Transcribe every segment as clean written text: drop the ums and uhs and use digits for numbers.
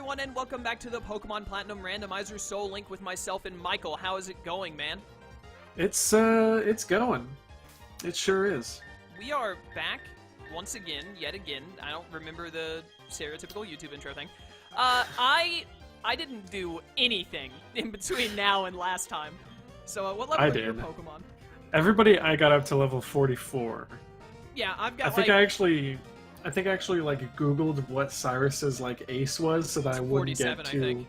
everyone, and welcome back to the Pokemon Platinum Randomizer Soul Link with myself and Michael. How is it going, man? It's going. It sure is. We are back once again, yet again. I don't remember the stereotypical YouTube intro thing. I didn't do anything in between now and last time. So, what level are your Pokemon? Everybody, I got up to level 44. Yeah, I've got. I think I actually like Googled what Cyrus's like ace was, so that I wouldn't get too. I think.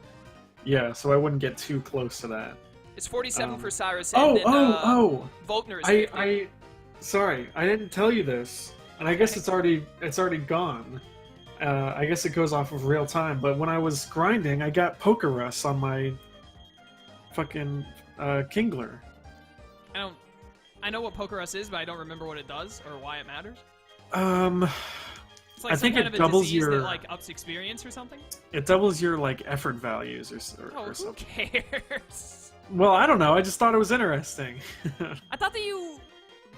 Yeah, so I wouldn't get too close to that. It's 47 for Cyrus. And Volkner is 50. Sorry, I didn't tell you this, and I guess it's already gone. I guess it goes off of real time. But when I was grinding, I got Pokerus on my fucking Kingler. I know what Pokerus is, but I don't remember what it does or why it matters. It's like I think kind it of doubles your that, like ups experience or something. It doubles your like effort values or who something. Cares? Well, I don't know. I just thought it was interesting. I thought that you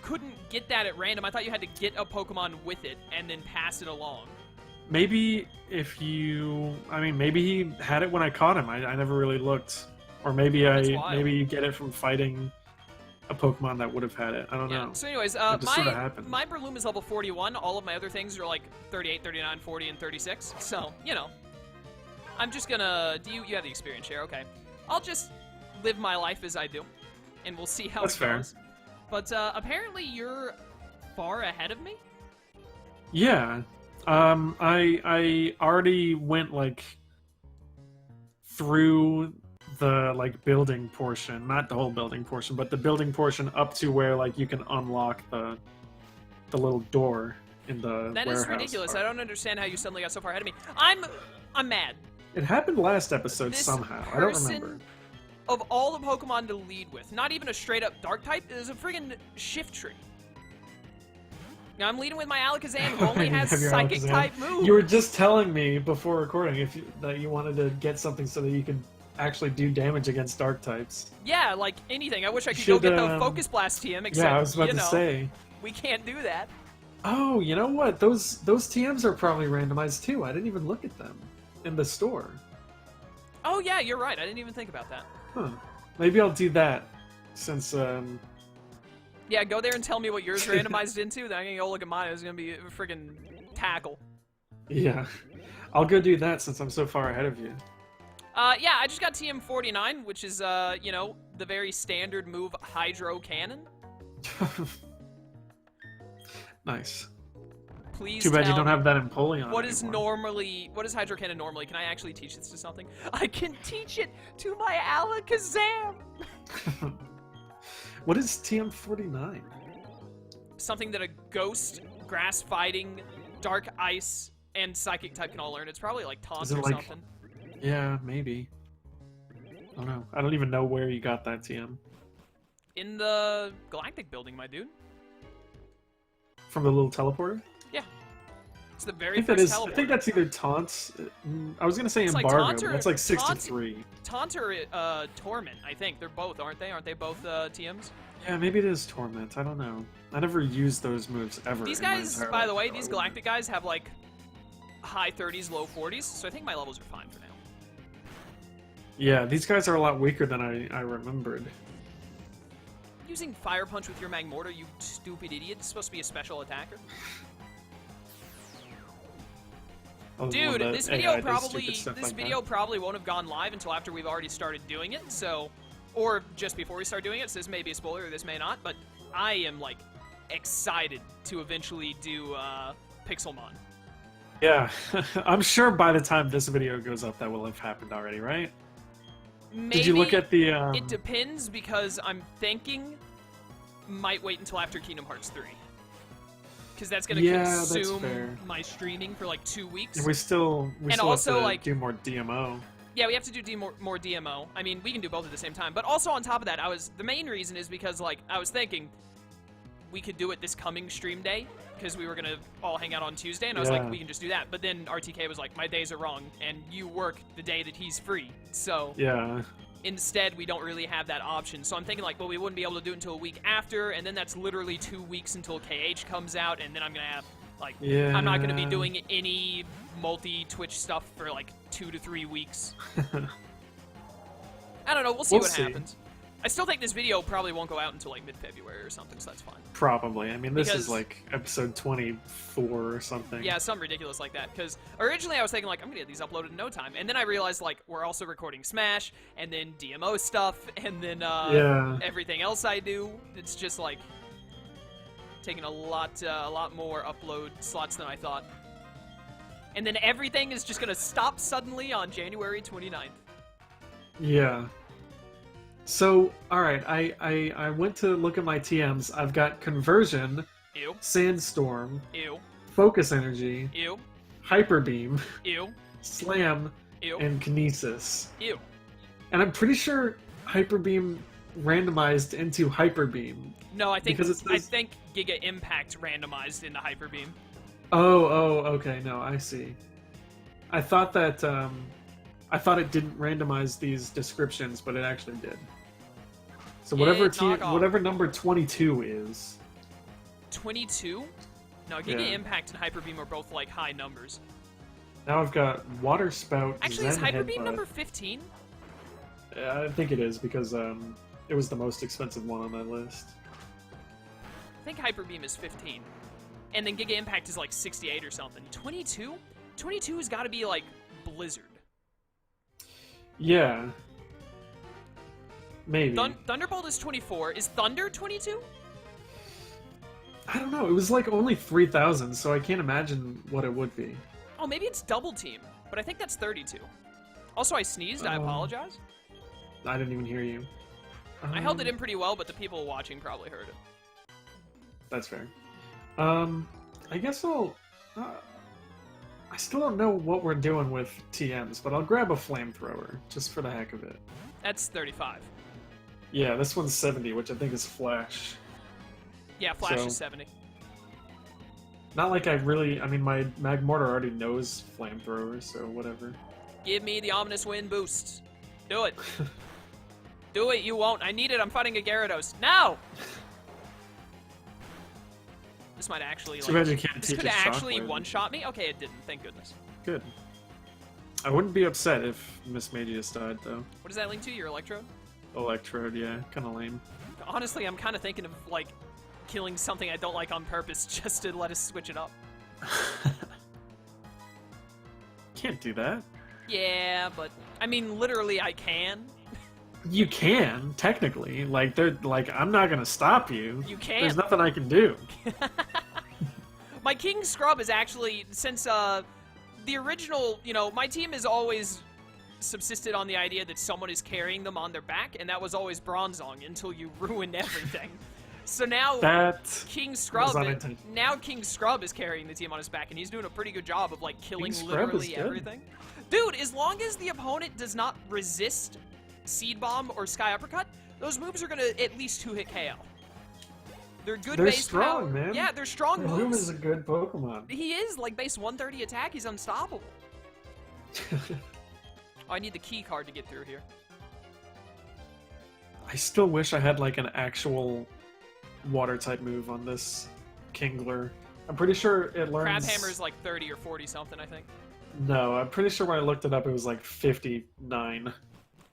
couldn't get that at random. I thought you had to get a Pokemon with it and then pass it along. Maybe if you... I mean, maybe he had it when I caught him. I never really looked. Or maybe maybe you get it from fighting a Pokemon that would have had it. I don't know. So anyways, my Breloom is level 41. All of my other things are like 38, 39, 40, and 36. So, you know. I'm just gonna... You have the experience share, okay. I'll just live my life as I do. And we'll see how it goes. But apparently you're far ahead of me? Yeah. I already went like through the like building portion, not the whole building portion, but the building portion up to where like you can unlock the little door in the warehouse. That is ridiculous. I don't understand how you suddenly got so far ahead of me. I'm mad. It happened last episode somehow. I don't remember. Of all the Pokemon to lead with, not even a straight-up Dark type, is a friggin' Shift Tree. Now, I'm leading with my Alakazam, who only has Psychic-type moves. You were just telling me before recording that you wanted to get something so that you could actually do damage against Dark types. Yeah, like anything. I wish I could go get the Focus Blast TM, except, yeah, I was about to say. We can't do that. Oh, you know what? Those TMs are probably randomized, too. I didn't even look at them in the store. Oh, yeah, you're right. I didn't even think about that. Huh. Maybe I'll do that, since, Yeah, go there and tell me what yours randomized into, then I'm gonna go look at mine. It's gonna be a friggin' tackle. Yeah. I'll go do that since I'm so far ahead of you. Yeah, I just got TM49, which is, you know, the very standard move Hydro Cannon. Nice. Please Too bad you don't have that in Polion what is Hydro Cannon normally? Can I actually teach this to something? I can teach it to my Alakazam! What is TM49? Something that a Ghost, Grass Fighting, Dark Ice, and Psychic type can all learn. It's probably like Taunt or something. Yeah, maybe. I don't know. I don't even know where you got that TM. In the Galactic building, my dude. From the little teleporter? Yeah. It's the very first teleporter. I think that's either Taunt. I was gonna say Embargo, but that's like 63. Taunt or Torment, I think. They're both, aren't they? Aren't they both TMs? Yeah, maybe it is Torment. I don't know. I never used those moves ever. These guys, by the way, these Galactic guys have like high 30s, low 40s, so I think my levels are fine for now. Yeah, these guys are a lot weaker than I remembered. Using Fire Punch with your Magmortar, you stupid idiot. It's supposed to be a special attacker. Dude, this video probably won't have gone live until after we've already started doing it, so... Or just before we start doing it, so this may be a spoiler, or this may not, but I am, like, excited to eventually do, Pixelmon. Yeah, I'm sure by the time this video goes up, that will have happened already, right? Maybe. Did you look at the, It depends, because I'm thinking might wait until after Kingdom Hearts 3. Because that's going to consume my streaming for, like, 2 weeks. And we still have to do more DMO. Yeah, we have to do more DMO. I mean, we can do both at the same time. But also on top of that, the main reason is because, like, I was thinking we could do it this coming stream day, because we were going to all hang out on Tuesday, and I was like, we can just do that. But then RTK was like, my days are wrong, and you work the day that he's free. So yeah. Instead, we don't really have that option. So I'm thinking, like, well, we wouldn't be able to do it until a week after, and then that's literally 2 weeks until KH comes out, and then I'm going to have Like, Yeah. I'm not going to be doing any multi-Twitch stuff for like 2 to 3 weeks. I don't know. We'll see what happens. I still think this video probably won't go out until like mid-February or something, so that's fine. Probably. I mean, this is like episode 24 or something. Yeah, something ridiculous like that. Because originally I was thinking like, I'm gonna get these uploaded in no time, and then I realized like we're also recording Smash, and then DMO stuff, and then everything else I do. It's just like taking a lot more upload slots than I thought. And then everything is just gonna stop suddenly on January 29th. Yeah. So, alright, I went to look at my TMs. I've got Conversion, Ew. Sandstorm, Ew. Focus Energy, Ew. Hyper Beam, Ew. Slam, Ew. and Kinesis. Ew. And I'm pretty sure Hyper Beam randomized into Hyper Beam. No, I think Giga Impact randomized into Hyper Beam. Oh, okay, no, I see. I thought that, I thought it didn't randomize these descriptions, but it actually did. So whatever number 22 is. 22? No, Giga Impact and Hyper Beam are both like high numbers. Now I've got Water Spout. Actually, is Hyper Beam number 15? I think it is because it was the most expensive one on my list. I think Hyper Beam is 15. And then Giga Impact is like 68 or something. 22? 22 has got to be like Blizzard. Yeah. Maybe. Thunderbolt is 24. Is Thunder 22? I don't know. It was like only 3,000, so I can't imagine what it would be. Oh, maybe it's Double Team, but I think that's 32. Also, I sneezed. I apologize. I didn't even hear you. I held it in pretty well, but the people watching probably heard it. That's fair. I guess I'll... I still don't know what we're doing with TMs, but I'll grab a flamethrower, just for the heck of it. That's 35. Yeah, this one's 70, which I think is Flash. Yeah, Flash is 70. Not like I mean, my Magmortar already knows flamethrowers, so whatever. Give me the Ominous Wind boost. Do it. Do it, you won't. I need it. I'm fighting a Gyarados. Now! This might actually, Too bad you can't this teach could it actually Shockwave. one-shot me? Okay, it didn't. Thank goodness. Good. I wouldn't be upset if Miss Magius died, though. What does that link to? Your Electrode? Electrode, yeah. Kinda lame. Honestly, I'm kind of thinking of, like, killing something I don't like on purpose just to let us switch it up. Can't do that. Yeah, but, I mean, literally I can. You can, technically. Like, I'm not gonna stop you. You can. There's nothing I can do. My King Scrub is actually, since, the original, my team has always subsisted on the idea that someone is carrying them on their back, and that was always Bronzong until you ruined everything. So now King Scrub is carrying the team on his back, and he's doing a pretty good job of like killing literally everything. Dude, as long as the opponent does not resist Seed Bomb or Sky Uppercut, those moves are gonna at least 2-hit KO. They're good base strong, power. man. Yeah, they're strong moves. Room is a good Pokemon. He is, like base 130 attack, he's unstoppable. Oh, I need the key card to get through here. I still wish I had like an actual water type move on this Kingler. I'm pretty sure it learns... Crabhammer is like 30 or 40 something, I think. No, I'm pretty sure when I looked it up it was like 59.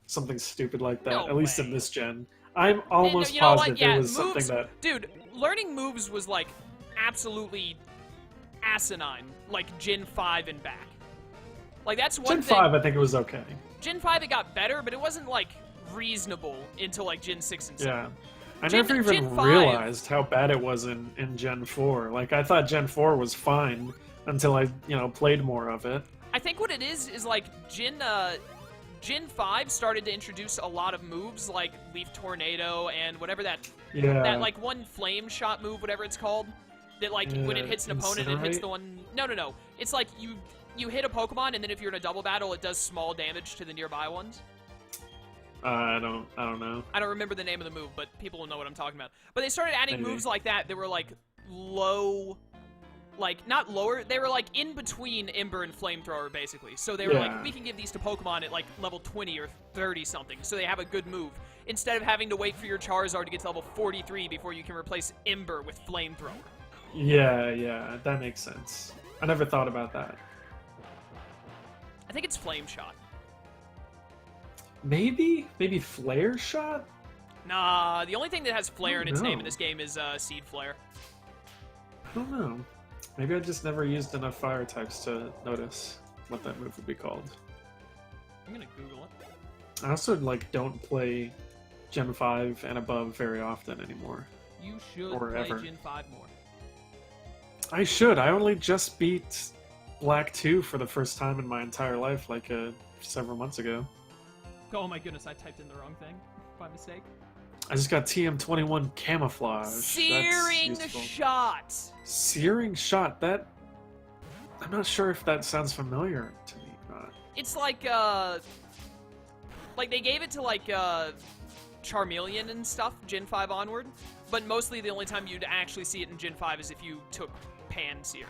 Something stupid like that, No at least way. in this gen. I'm almost you know positive what? Yeah, there was moves, something that... Dude, learning moves was like absolutely asinine. Like Gen 5 and back. Like that's one Gen thing. 5 I think it was okay. Gen 5 it got better, but it wasn't like reasonable until like Gen 6 and 7. Yeah. I never even realized how bad it was in Gen 4. Like, I thought Gen 4 was fine until I, played more of it. I think what it is like Gen 5 started to introduce a lot of moves like Leaf Tornado and whatever that like one flame shot move, whatever it's called. That like when it hits an opponent, it hits the one. No. It's like you hit a Pokemon, and then if you're in a double battle, it does small damage to the nearby ones. I don't know. I don't remember the name of the move, but people will know what I'm talking about. But they started adding moves like that were like low, like not lower. They were like in between Ember and Flamethrower, basically. So they were like, we can give these to Pokemon at like level 20 or 30 something, so they have a good move. Instead of having to wait for your Charizard to get to level 43 before you can replace Ember with Flamethrower. Yeah, that makes sense. I never thought about that. I think it's Flame Shot. Maybe Flare Shot? Nah, the only thing that has Flare in its name know. in this game is Seed Flare. I don't know. Maybe I just never used enough fire types to notice what that move would be called. I'm gonna Google it. I also don't play Gen 5 and above very often anymore. You should Or play ever. Gen 5 more. I should. I only just beat Black 2 for the first time in my entire life, several months ago. Oh my goodness, I typed in the wrong thing by mistake. I just got TM21 Camouflage. Searing Shot! Searing Shot, that... I'm not sure if that sounds familiar to me or not. It's like they gave it to, Charmeleon and stuff, Gen 5 onward, but mostly the only time you'd actually see it in Gen 5 is if you took Pansear.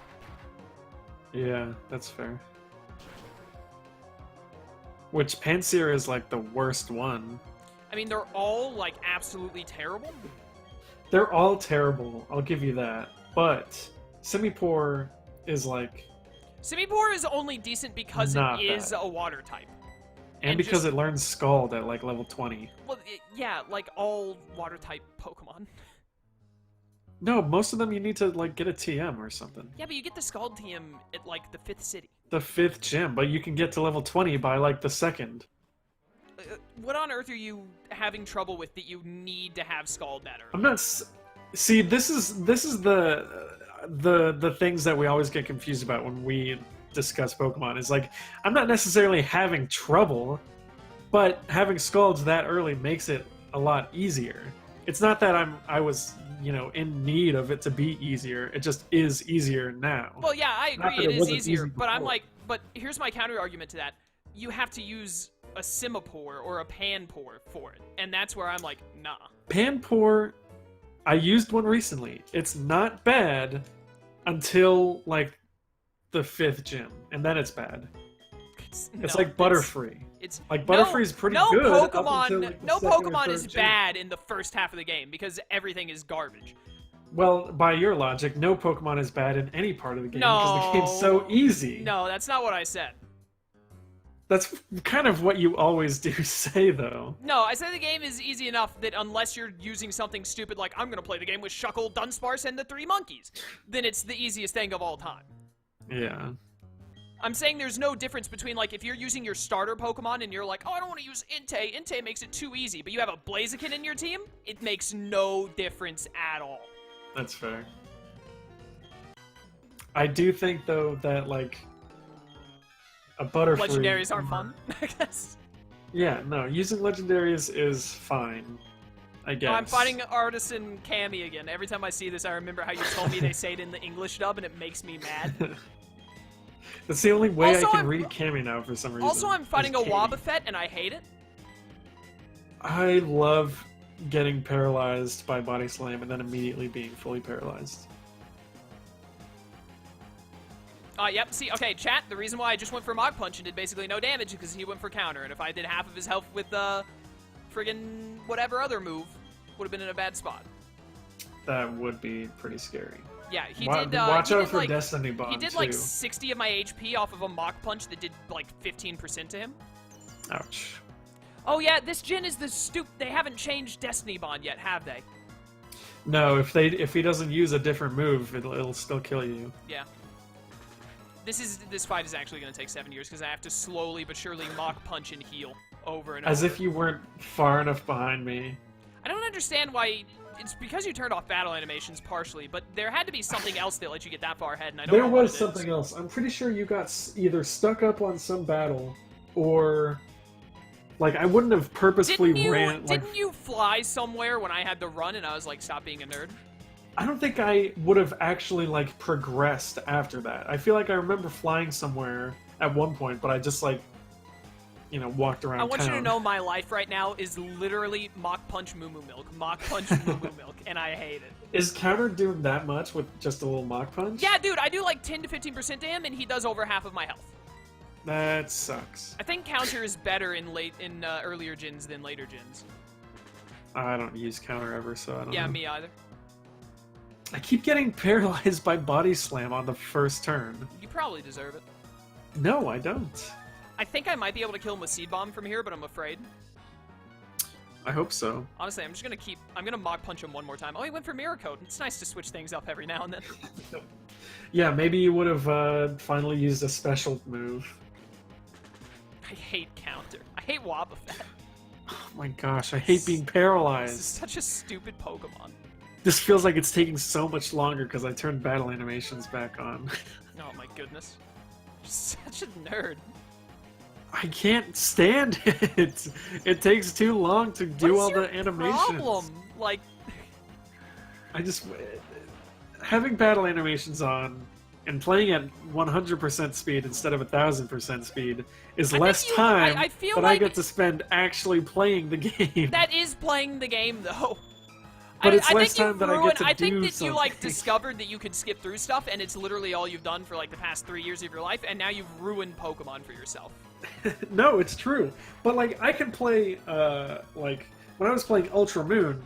Yeah, that's fair. Which Pansear is, the worst one. I mean, they're all, absolutely terrible. They're all terrible, I'll give you that. But Simipour is, Simipour is only decent because it is bad. a water type. And because it learns Scald at, level 20. Well, yeah, like all water type Pokemon. No, most of them you need to, get a TM or something. Yeah, but you get the Scald TM at, the 5th city. The 5th gym, but you can get to level 20 by, the 2nd. What on earth are you having trouble with that you need to have Scald that early? I'm not... See, this is the things that we always get confused about when we discuss Pokemon. Is I'm not necessarily having trouble, but having Scalds that early makes it a lot easier. It's not that I was in need of it to be easier. It just is easier now. Well, yeah, I agree. It is easier, but I'm before. but here's my counter argument to that. You have to use a Simipour or a Panpour for it, and that's where I'm like, nah. Panpour, I used one recently. It's not bad until the 5th gym, and then it's bad. It's like Butterfree. It's Butterfree's pretty no good. Pokemon, no Pokemon is gym. bad in the first half of the game because everything is garbage. Well, by your logic, no Pokemon is bad in any part of the game No. because the game's so easy. No, that's not what I said. That's kind of what you always do say, though. No, I said the game is easy enough that unless you're using something stupid like I'm gonna play the game with Shuckle, Dunsparce, and the 3 monkeys, then it's the easiest thing of all time. Yeah. I'm saying there's no difference between, if you're using your starter Pokemon and you're like, oh, I don't want to use Entei. Entei makes it too easy, but you have a Blaziken in your team, it makes no difference at all. That's fair. I do think, though, that, a Butterfree... Legendaries aren't fun, I guess. Yeah, no, using Legendaries is fine, I guess. Oh, I'm fighting Artisan Cammy again. Every time I see this, I remember how you told me they say it in the English dub, and it makes me mad. That's the only way Also, I can read Cammy now for some reason. Also, I'm fighting a Wobbuffet, and I hate it. I love getting paralyzed by Body Slam and then immediately being fully paralyzed. Yep, see, okay, chat, the reason why I just went for Mach Punch and did basically no damage is because he went for counter, and if I did half of his health with, friggin' whatever other move, would have been in a bad spot. That would be pretty scary. Yeah, he Watch did, out he did, for Destiny Bond, he did, too. 60 of my HP off of a Mach Punch that did, 15% to him. Ouch. Oh, yeah, this gen is the they haven't changed Destiny Bond yet, have they? No, if he doesn't use a different move, it'll still kill you. Yeah. This fight is actually going to take 7 years because I have to slowly but surely Mach Punch and heal over and over. As if you weren't far enough behind me. I don't understand why. It's because you turned off battle animations partially, but there had to be something else that let you get that far ahead, and I don't know There what was it something is. else. I'm pretty sure you got either stuck up on some battle, or I wouldn't have purposefully ran. Didn't you fly somewhere when I had the run and I was like, stop being a nerd? I don't think I would have actually progressed after that. I feel like I remember flying somewhere at one point, but I just walked around. I want town. you to know my life right now is literally Mach Punch Moo Moo Milk, Mach Punch Moo Moo Milk, and I hate it. Is counter doing that much with just a little Mach Punch? Yeah, dude, I do 10 to 15% to him, and he does over half of my health. That sucks. I think counter is better in earlier gens than later gens. I don't use counter ever, so I don't know. Yeah, me either. I keep getting paralyzed by Body Slam on the first turn. You probably deserve it. No, I don't. I think I might be able to kill him with Seed Bomb from here, but I'm afraid. I hope so. Honestly, I'm gonna Mach Punch him one more time. Oh, he went for Mirror Coat. It's nice to switch things up every now and then. Yeah, maybe you would have finally used a special move. I hate Counter. I hate Wobbuffet. Oh my gosh, I hate being This paralyzed. is such a stupid Pokemon. This feels like it's taking so much longer because I turned battle animations back on. Oh my goodness. You're such a nerd. I can't stand it. It takes too long to do all the animations. Problem? Like, I just having battle animations on and playing at 100% speed instead of 1000% speed is less time I feel that like I get to spend actually playing the game. that is playing the game, though. But it's less think time that I get to I do think that something. you like discovered that you could skip through stuff, and it's literally all you've done for like the past 3 years of your life, and now you've ruined Pokemon for yourself. No, it's true. But like I can play like when I was playing Ultra Moon.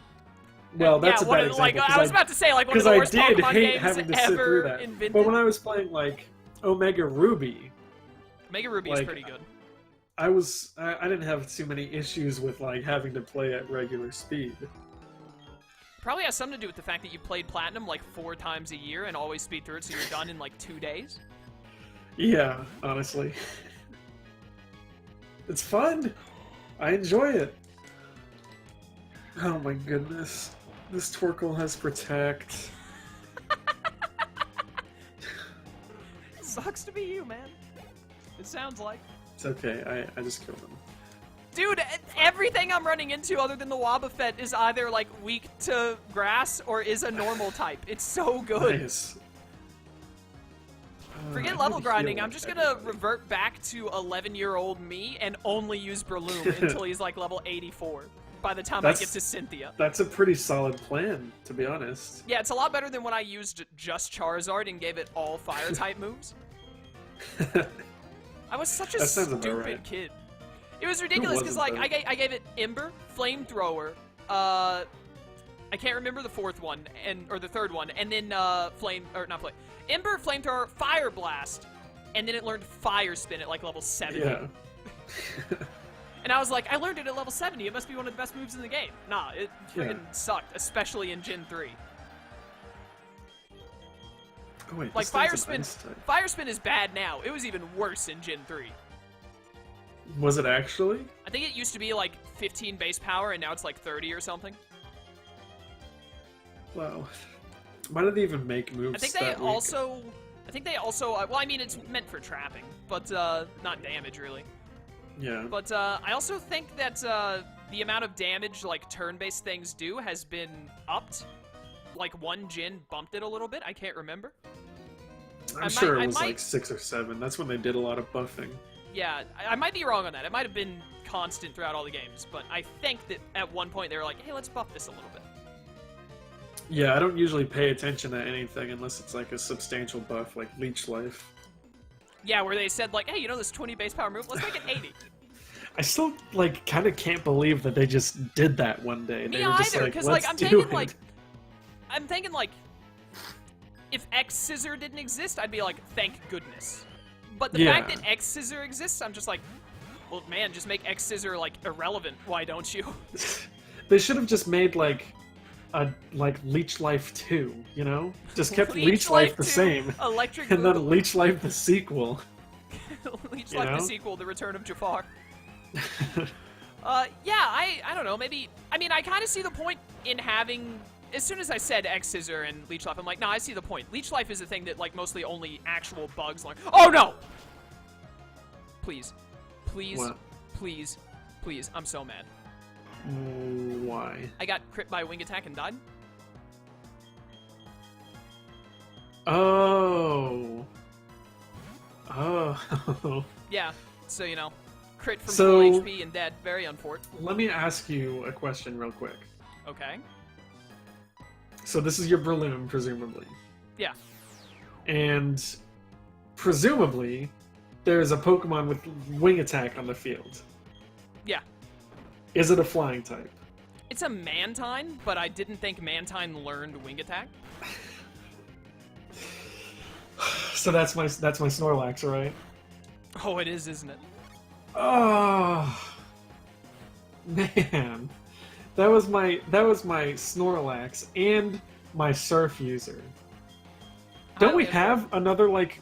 Well, that's a bad example. Like, I was about to say, like, one of the worst I did Pokemon hate games having to sit through ever that. invented. But when I was playing like Omega Ruby, Mega Ruby is pretty good. I didn't have too many issues with like having to play at regular speed. Probably has something to do with the fact that you played Platinum like 4 times a year and always speed through it, so you're done in like 2 days. Yeah, honestly. It's fun. I enjoy it. Oh my goodness. This Torkoal has Protect. Sucks to be you, man. It sounds like. It's okay, I just killed him. Dude, everything I'm running into other than the Wobbuffet is either like weak to grass or is a normal type. It's so good. Nice. Forget level grinding. I'm just gonna revert back to 11-year-old me and only use Breloom until he's like level 84. By the time I get to Cynthia. That's a pretty solid plan, to be honest. Yeah, it's a lot better than when I used just Charizard and gave it all fire type moves. I was such a stupid kid. It was ridiculous because like I gave it Ember, Flamethrower, I can't remember the fourth one or the third one, and then Ember, Flamethrower, Fire Blast, and then it learned Fire Spin at like level 70. Yeah. And I was like, I learned it at level 70. It must be one of the best moves in the game. Nah, it freaking sucked, especially in Gen 3. Oh, wait, like Fire Spin is bad now. It was even worse in Gen 3. Was it actually? I think it used to be like 15 base power, and now it's like 30 or something. Wow. Why did they even make moves? I think they also. Well, I mean, it's meant for trapping, but not damage really. Yeah. But I also think that the amount of damage like turn-based things do has been upped. Like one gen bumped it a little bit. I can't remember. I'm sure it was like 6 or 7. That's when they did a lot of buffing. Yeah, I might be wrong on that. It might have been constant throughout all the games, but I think that at one point they were like, hey, let's buff this a little bit. Yeah, I don't usually pay attention to anything unless it's like a substantial buff, like Leech Life. Yeah, where they said like, hey, you know this 20 base power move? Let's make it 80. I still like kind of can't believe that they just did that one day. Me they were just either, like, because let's like I'm thinking like if X Scissor didn't exist, I'd be like, thank goodness. But the fact that X Scissor exists, I'm just like, well, man, just make X Scissor like irrelevant. Why don't you? They should have just made like a Leech Life 2, you know? Just kept Leech Life the same. Electric and then Leech Life the sequel. Leech Life the sequel, The Return of Jafar. Yeah, I don't know, maybe, I mean, I kind of see the point in having, as soon as I said X Scissor and Leech Life, I'm like, no, I see the point. Leech Life is a thing that, like, mostly only actual bugs, like, oh no! Please. Please. What? Please. Please. I'm so mad. Why? I got crit by Wing Attack and died. Oh. Oh. Yeah, so, you know, crit from full HP and dead. Very unfortunate. Let me ask you a question real quick. Okay. So this is your Breloom, presumably. Yeah. And presumably, there's a Pokemon with Wing Attack on the field. Yeah. Is it a flying type? It's a Mantine, but I didn't think Mantine learned Wing Attack. So that's my Snorlax, right? Oh, it is, isn't it? Oh man, that was my Snorlax and my Surf User. Don't we have another like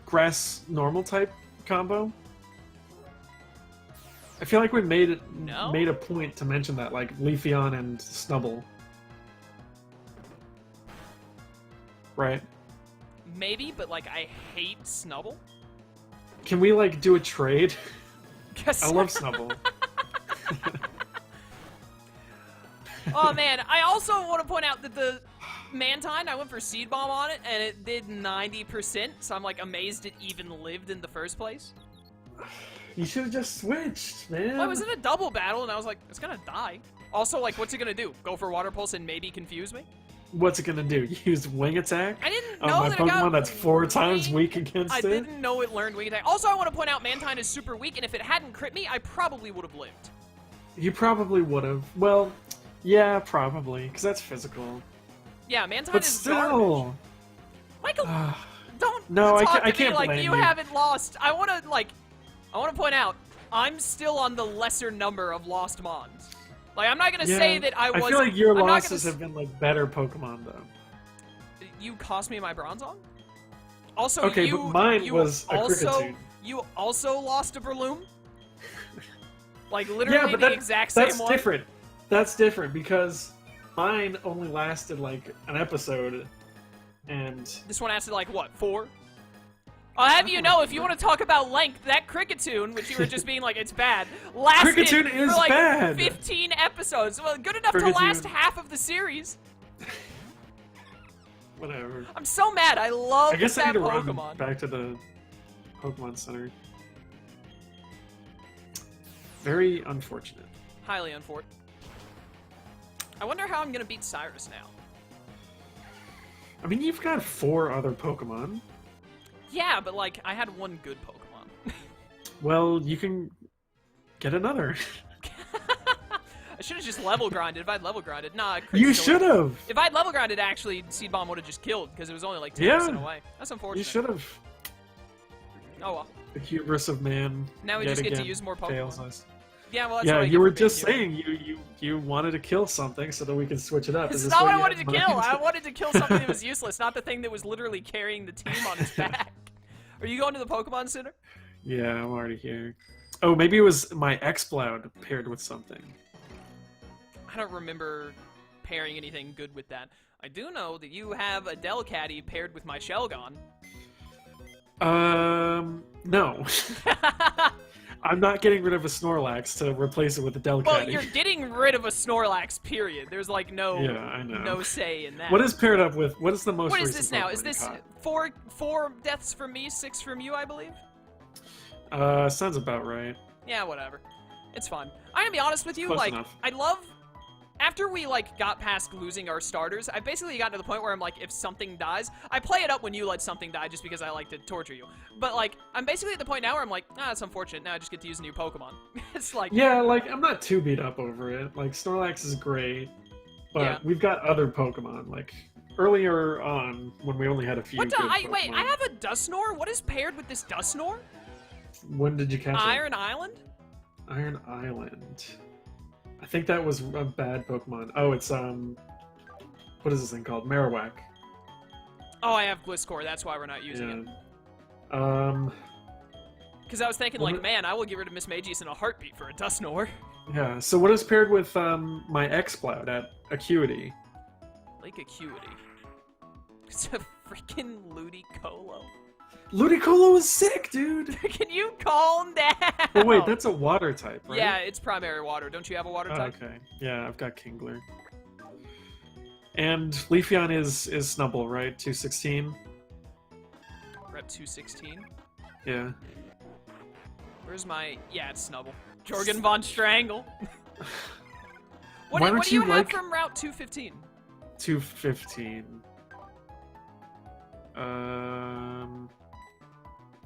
grass normal type combo? I feel like we made a point to mention that, like Leafeon and Snubble. Right? Maybe, but like I hate Snubble. Can we like do a trade? Yes. I love Snubble. Oh man, I also want to point out that the Mantine, I went for Seed Bomb on it, and it did 90%, so I'm like amazed it even lived in the first place. You should have just switched, man. Well, I was in a double battle, and I was like, it's gonna die. Also, like, what's it gonna do? Go for Water Pulse and maybe confuse me? What's it gonna do? Use Wing Attack? I didn't know my that Pokemon it got that's 4 times weak against it? I didn't know it learned Wing Attack. Also, I want to point out Mantine is super weak, and if it hadn't crit me, I probably would have lived. You probably would have. Well, yeah, probably, because that's physical. Yeah, Mantine but is still. garbage. Michael, don't no, talk I to can't me like blame you haven't lost. I want to point out, I'm still on the lesser number of lost Mons. Like, I'm not gonna say that I was. I feel like your losses have been like better Pokemon though. You cost me my Bronzong? Also, okay, but mine was a Kricketune. You also lost a Breloom? Like, literally the exact same one? That's different. That's different, because mine only lasted, like, an episode, and... This one lasted, like, what, 4? I'll have you know, if you want to talk about length, that Kricketune, which you were just being like, it's bad, lasted for, like, bad. 15 episodes. Well, good enough to last half of the series. Whatever. I'm so mad. I love I guess I need to Pokemon. run back to the Pokemon Center. Very unfortunate. Highly unfortunate. I wonder how I'm gonna beat Cyrus now. I mean, you've got 4 other Pokemon. Yeah, but like, I had one good Pokemon. Well, you can get another. I should have just level grinded. If I'd level grinded, nah. You should have. If I'd level grinded, actually, Seed Bomb would have just killed because it was only like 10% away. That's unfortunate. You should have. Oh well. The hubris of man. Now we just get to use more Pokemon. Yeah, well, that's yeah, what you were just saying you wanted to kill something so that we could switch it up. It's not what I wanted to kill. I wanted to kill something that was useless, not the thing that was literally carrying the team on its back. Are you going to the Pokemon Center? Yeah, I'm already here. Oh, maybe it was my Exploud paired with something. I don't remember pairing anything good with that. I do know that you have a Delcatty paired with my Shelgon. No. I'm not getting rid of a Snorlax to replace it with a Delcatty. Well, you're getting rid of a Snorlax, period. There's like no no say in that. What is paired up with, what is the most What is recent this now? Pokemon Is this four deaths from me, 6 from you, I believe? Sounds about right. Yeah, whatever. It's fun. I'm gonna be honest with you, Close like, enough. I love... After we, like, got past losing our starters, I've basically gotten to the point where I'm like, if something dies, I play it up when you let something die just because I like to torture you. But, like, I'm basically at the point now where I'm like, that's unfortunate, now I just get to use a new Pokemon. It's like... Yeah, like, I'm not too beat up over it. Like, Snorlax is great, but we've got other Pokemon, like... Earlier on, when we only had a few wait, Pokemon. I have a Dusknoir? What is paired with this Dusknoir? When did you catch it? Iron Island? Iron Island. I think that was a bad Pokemon. Oh, it's, what is this thing called? Marowak. Oh, I have Gliscor, that's why we're not using it. Because I was thinking, like, man, I will get rid of Miss Magius in a heartbeat for a Dusknoir. Yeah, so what is paired with, my Exploud at Acuity? Lake Acuity. It's a freaking Ludicolo. Ludicolo is sick, dude! Can you calm down? Oh wait, that's a water type, right? Yeah, it's primary water. Don't you have a water type? Okay. Yeah, I've got Kingler. And Leafeon is Snubble, right? 216? Rep 216? Yeah. Where's my... Yeah, it's Snubble. Jorgen Von Strangle. What do you have from Route 215? 215.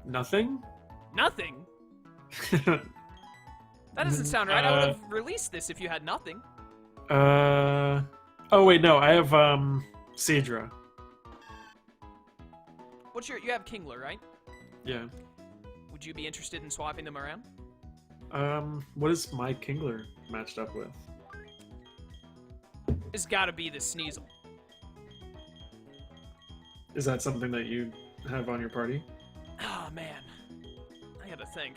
Nothing? Nothing? That doesn't sound right. I would have released this if you had nothing. Oh wait, no, I have, Seadra. you have Kingler, right? Yeah. Would you be interested in swapping them around? What is my Kingler matched up with? It's gotta be the Sneasel. Is that something that you have on your party? Oh, man. I gotta think.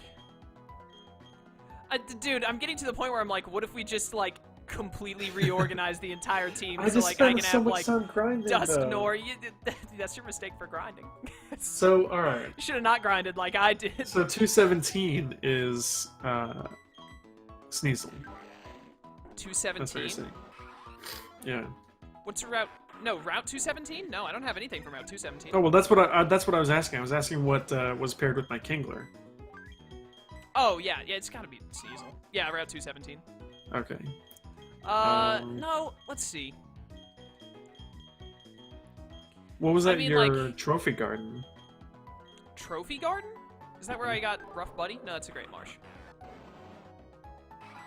Dude, I'm getting to the point where I'm like, what if we just, like, completely reorganize the entire team so, like, I can have, like, Dusknor. That's your mistake for grinding. So, alright. You should have not grinded like I did. So, 217 is, Sneasel. 217? Yeah. What's Route... No, Route 217? No, I don't have anything from Route 217. Oh, well, that's what I was asking. I was asking what, was paired with my Kingler. Oh, yeah, it's gotta be Sneasel. Yeah, Route 217. Okay. No, let's see. What was that, I mean, your like, trophy garden? Trophy garden? Is that where I got Rough Buddy? No, it's a Great Marsh.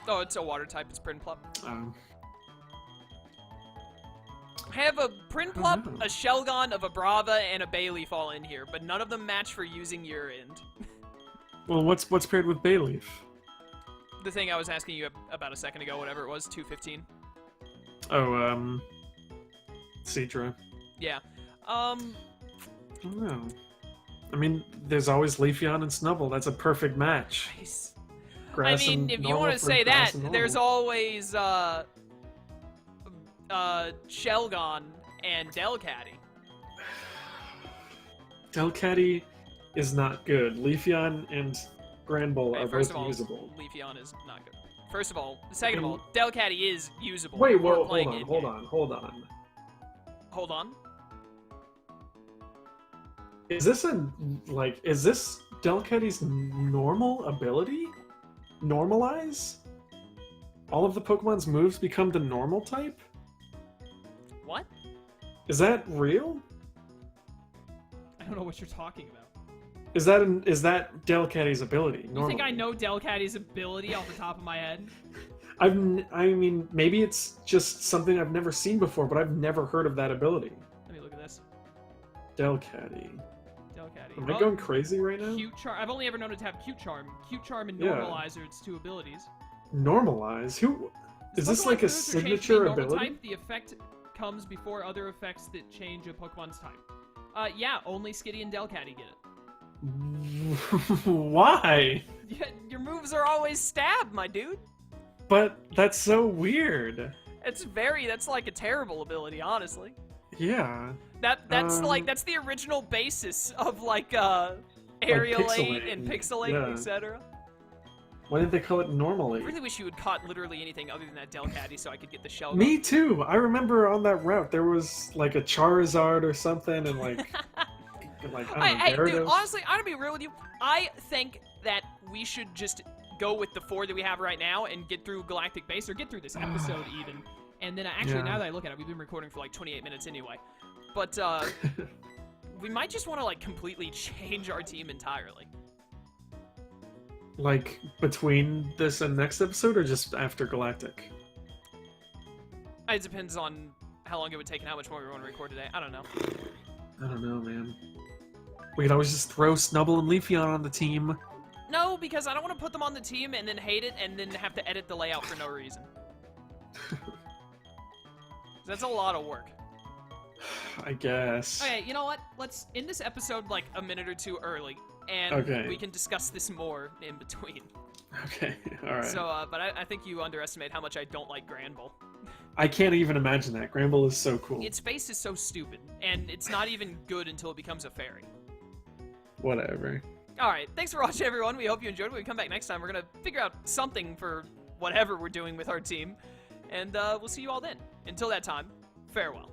Oh, it's a water type. It's Piplup. I have a Piplup, a Shelgon, a Vibrava, and a Bayleaf all in here, but none of them match for using your end. Well, what's paired with Bayleaf? The thing I was asking you about a second ago, whatever it was, 215. Oh, Cedra. Yeah. I don't know. I mean, there's always Leafeon and Snubbull. That's a perfect match. Nice. Grass I mean, if you want to say that, there's always, Shelgon and Delcatty. Delcatty is not good. Leafeon and Granbull are both usable. Leafeon is not good. First of all, second of all, Delcatty is usable. Wait, whoa, hold on. Hold on. Is this Delcatty's normal ability? Normalize? All of the Pokemon's moves become the normal type? What? Is that real? I don't know what you're talking about. Is that Delcatty's ability? You think I know Delcatty's ability off the top of my head? I mean, maybe it's just something I've never seen before, but I've never heard of that ability. Let me look at this. Delcatty. Delcatty. Am I going crazy right now? Cute Charm. I've only ever known it to have Cute Charm. Cute Charm and Normalize are its two abilities. Normalize? Who? Is this like a signature ability? Type, the effect comes before other effects that change a Pokemon's type. Yeah, only Skitty and Delcatty get it. Why? Yeah, your moves are always stab, my dude. But that's so weird. That's like a terrible ability, honestly. Yeah. That's the original basis of like Aerialate and Pixelate, etc. Why didn't they call it normally? I really wish you had caught literally anything other than that Delcatty so I could get the shell. Me too. I remember on that route there was like a Charizard or something, and like, Hey, dude, honestly, I'm gonna be real with you. I think that we should just go with the 4 that we have right now and get through Galactic Base, or get through this episode even. And then actually, now that I look at it, we've been recording for like 28 minutes anyway. But we might just want to like completely change our team entirely. Like between this and next episode, or just after Galactic? It depends on how long it would take and how much more we want to record today. I don't know. I don't know, man. We could always just throw Snubbull and Leafeon on the team. No, because I don't want to put them on the team and then hate it and then have to edit the layout for no reason. That's a lot of work. I guess. Okay, you know what? Let's end this episode like a minute or two early, and we can discuss this more in between. Okay, alright. So, but I think you underestimate how much I don't like Granbull. I can't even imagine that. Granbull is so cool. Its face is so stupid, and it's not even good until it becomes a fairy. Whatever. Alright, thanks for watching, everyone. We hope you enjoyed. When we come back next time, we're going to figure out something for whatever we're doing with our team, and we'll see you all then. Until that time, farewell.